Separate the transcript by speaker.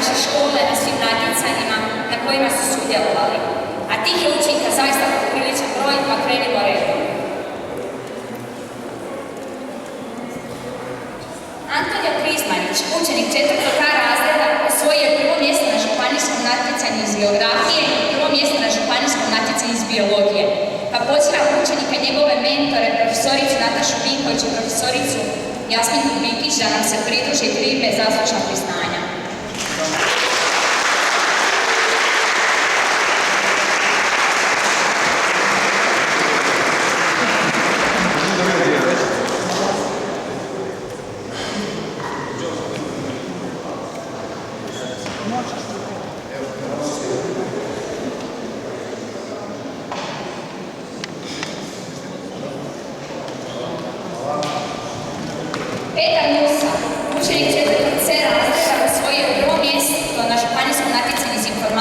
Speaker 1: naše škole na svim natjecanjima na kojima su sudjelovali. A tih je učenika zaista popriličan broj, pa krenimo redom. Antonija Krizmanić, učenik 4. K razreda, osvojio je prvo mjesto na županijskom natjecanju iz geografije i prvo mjesto na županijskom natjecanju iz biologije. Pa pozivam učenika njegove mentore, profesoricu Natašu Vinković i profesoricu Jasminu Bikić da nam se pridruže i prime zaslužna priznanja.
Speaker 2: Možeš.